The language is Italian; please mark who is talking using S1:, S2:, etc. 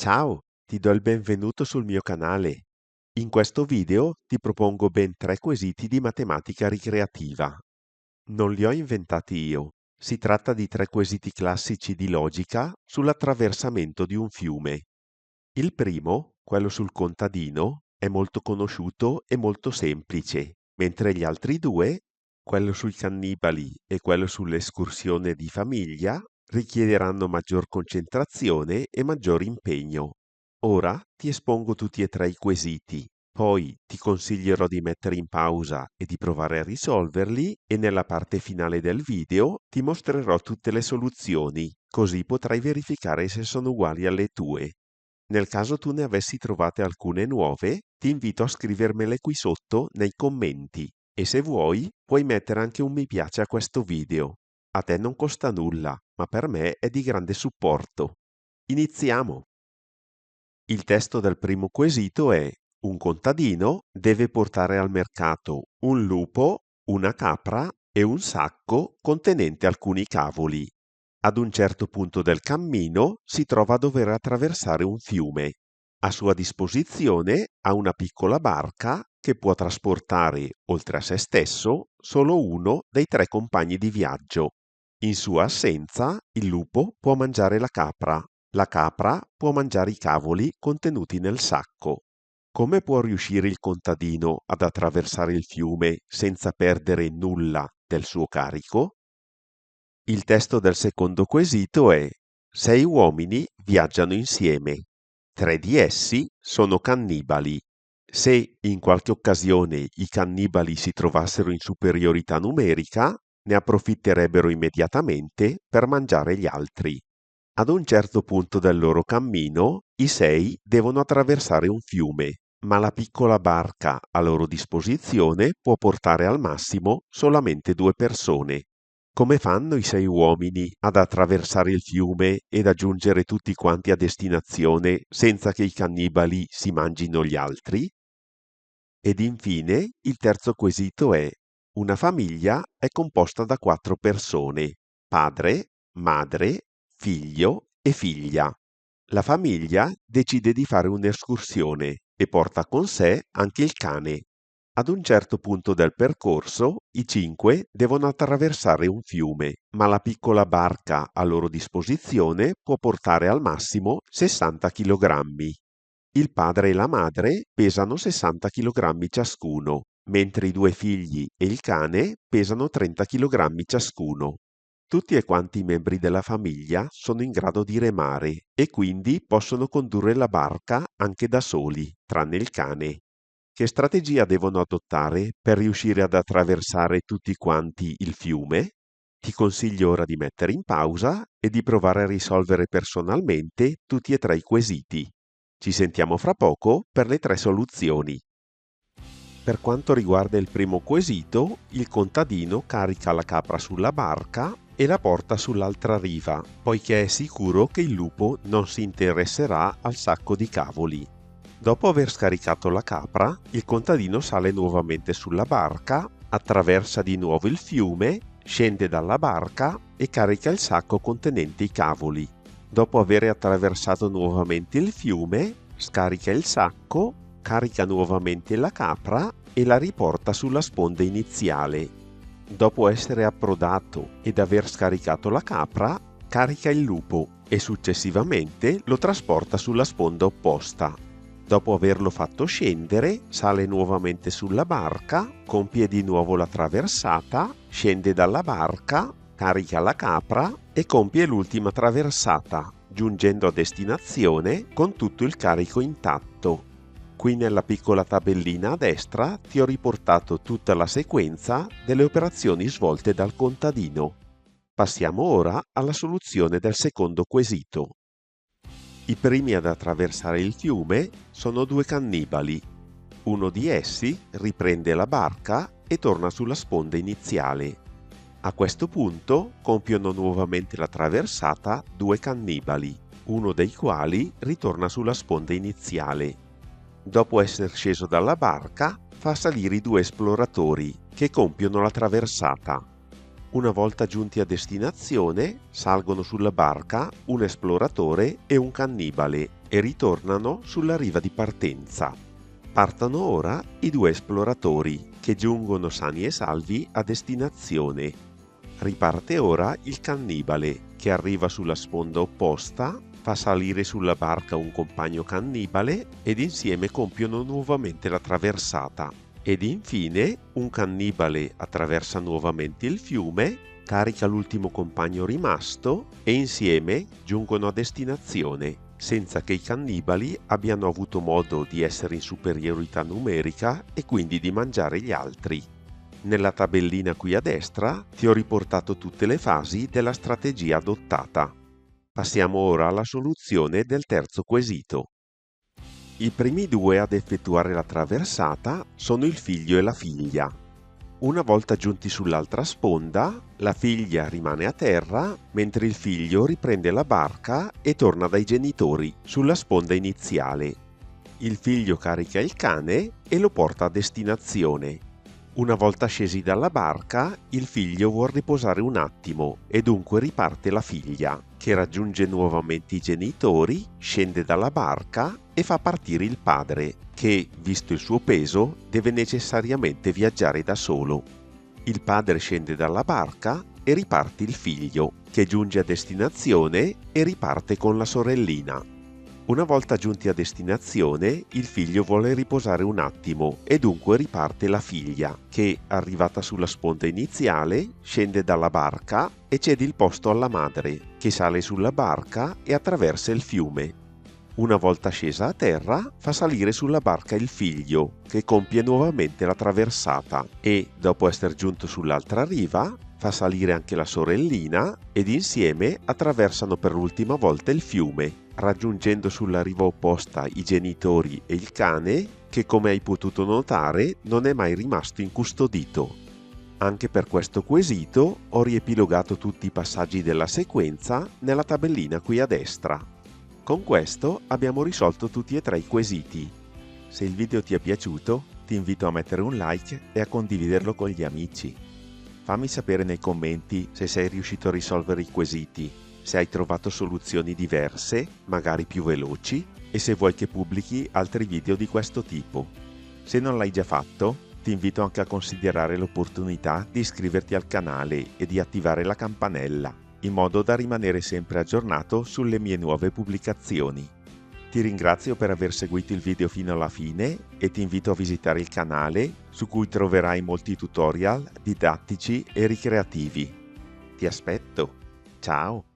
S1: Ciao, ti do il benvenuto sul mio canale. In questo video ti propongo ben 3 quesiti di matematica ricreativa. Non li ho inventati io. Si tratta di 3 quesiti classici di logica sull'attraversamento di un fiume. Il primo, quello sul contadino, è molto conosciuto e molto semplice, mentre gli altri due, quello sui cannibali e quello sull'escursione di famiglia, richiederanno maggior concentrazione e maggior impegno. Ora ti espongo tutti e 3 i quesiti, poi ti consiglierò di mettere in pausa e di provare a risolverli e nella parte finale del video ti mostrerò tutte le soluzioni, così potrai verificare se sono uguali alle tue. Nel caso tu ne avessi trovate alcune nuove, ti invito a scrivermele qui sotto nei commenti e se vuoi puoi mettere anche un mi piace a questo video. A te non costa nulla, ma per me è di grande supporto. Iniziamo! Il testo del primo quesito è: un contadino deve portare al mercato un lupo, una capra e un sacco contenente alcuni cavoli. Ad un certo punto del cammino si trova a dover attraversare un fiume. A sua disposizione ha una piccola barca che può trasportare, oltre a se stesso, solo uno dei 3 compagni di viaggio. In sua assenza, il lupo può mangiare la capra può mangiare i cavoli contenuti nel sacco. Come può riuscire il contadino ad attraversare il fiume senza perdere nulla del suo carico? Il testo del secondo quesito è: 6 uomini viaggiano insieme. 3 di essi sono cannibali. Se in qualche occasione i cannibali si trovassero in superiorità numerica, ne approfitterebbero immediatamente per mangiare gli altri. Ad un certo punto del loro cammino, i 6 devono attraversare un fiume, ma la piccola barca a loro disposizione può portare al massimo solamente 2 persone. Come fanno i 6 uomini ad attraversare il fiume ed a giungere tutti quanti a destinazione senza che i cannibali si mangino gli altri? Ed infine il terzo quesito è: una famiglia è composta da 4 persone, padre, madre, figlio e figlia. La famiglia decide di fare un'escursione e porta con sé anche il cane. Ad un certo punto del percorso, i 5 devono attraversare un fiume, ma la piccola barca a loro disposizione può portare al massimo 60 kg. Il padre e la madre pesano 60 kg ciascuno, mentre i 2 figli e il cane pesano 30 kg ciascuno. Tutti e quanti i membri della famiglia sono in grado di remare e quindi possono condurre la barca anche da soli, tranne il cane. Che strategia devono adottare per riuscire ad attraversare tutti quanti il fiume? Ti consiglio ora di mettere in pausa e di provare a risolvere personalmente tutti e 3 i quesiti. Ci sentiamo fra poco per le 3 soluzioni. Per quanto riguarda il primo quesito, il contadino carica la capra sulla barca e la porta sull'altra riva, poiché è sicuro che il lupo non si interesserà al sacco di cavoli. Dopo aver scaricato la capra, il contadino sale nuovamente sulla barca, attraversa di nuovo il fiume, scende dalla barca e carica il sacco contenente i cavoli. Dopo aver attraversato nuovamente il fiume, scarica il sacco, carica nuovamente la capra e la riporta sulla sponda iniziale. Dopo essere approdato ed aver scaricato la capra, carica il lupo e successivamente lo trasporta sulla sponda opposta. Dopo averlo fatto scendere, sale nuovamente sulla barca, compie di nuovo la traversata, scende dalla barca, carica la capra e compie l'ultima traversata, giungendo a destinazione con tutto il carico intatto. Qui nella piccola tabellina a destra ti ho riportato tutta la sequenza delle operazioni svolte dal contadino. Passiamo ora alla soluzione del secondo quesito. I primi ad attraversare il fiume sono 2 cannibali. Uno di essi riprende la barca e torna sulla sponda iniziale. A questo punto compiono nuovamente la traversata 2 cannibali, uno dei quali ritorna sulla sponda iniziale. Dopo essere sceso dalla barca, fa salire i 2 esploratori che compiono la traversata. Una volta giunti a destinazione, salgono sulla barca un esploratore e un cannibale e ritornano sulla riva di partenza. Partono ora i due esploratori che giungono sani e salvi a destinazione. Riparte ora il cannibale che arriva sulla sponda opposta, fa salire sulla barca un compagno cannibale ed insieme compiono nuovamente la traversata. Ed infine un cannibale attraversa nuovamente il fiume, carica l'ultimo compagno rimasto e insieme giungono a destinazione, senza che i cannibali abbiano avuto modo di essere in superiorità numerica e quindi di mangiare gli altri. Nella tabellina qui a destra ti ho riportato tutte le fasi della strategia adottata. Passiamo ora alla soluzione del terzo quesito. I primi due ad effettuare la traversata sono il figlio e la figlia. Una volta giunti sull'altra sponda, la figlia rimane a terra, mentre il figlio riprende la barca e torna dai genitori sulla sponda iniziale. Il figlio carica il cane e lo porta a destinazione. Una volta scesi dalla barca, il figlio vuol riposare un attimo e dunque riparte la figlia, che raggiunge nuovamente i genitori, scende dalla barca e fa partire il padre, che, visto il suo peso, deve necessariamente viaggiare da solo. Il padre scende dalla barca e riparte il figlio, che giunge a destinazione e riparte con la sorellina. Una volta giunti a destinazione, il figlio vuole riposare un attimo e dunque riparte la figlia, che, arrivata sulla sponda iniziale, scende dalla barca e cede il posto alla madre, che sale sulla barca e attraversa il fiume. Una volta scesa a terra, fa salire sulla barca il figlio, che compie nuovamente la traversata e, dopo essere giunto sull'altra riva, fa salire anche la sorellina ed insieme attraversano per l'ultima volta il fiume, raggiungendo sulla riva opposta i genitori e il cane, che come hai potuto notare non è mai rimasto incustodito. Anche per questo quesito ho riepilogato tutti i passaggi della sequenza nella tabellina qui a destra. Con questo abbiamo risolto tutti e tre i quesiti. Se il video ti è piaciuto, ti invito a mettere un like e a condividerlo con gli amici. Fammi sapere nei commenti se sei riuscito a risolvere i quesiti, se hai trovato soluzioni diverse, magari più veloci, e se vuoi che pubblichi altri video di questo tipo. Se non l'hai già fatto, ti invito anche a considerare l'opportunità di iscriverti al canale e di attivare la campanella, in modo da rimanere sempre aggiornato sulle mie nuove pubblicazioni. Ti ringrazio per aver seguito il video fino alla fine e ti invito a visitare il canale, su cui troverai molti tutorial didattici e ricreativi. Ti aspetto! Ciao!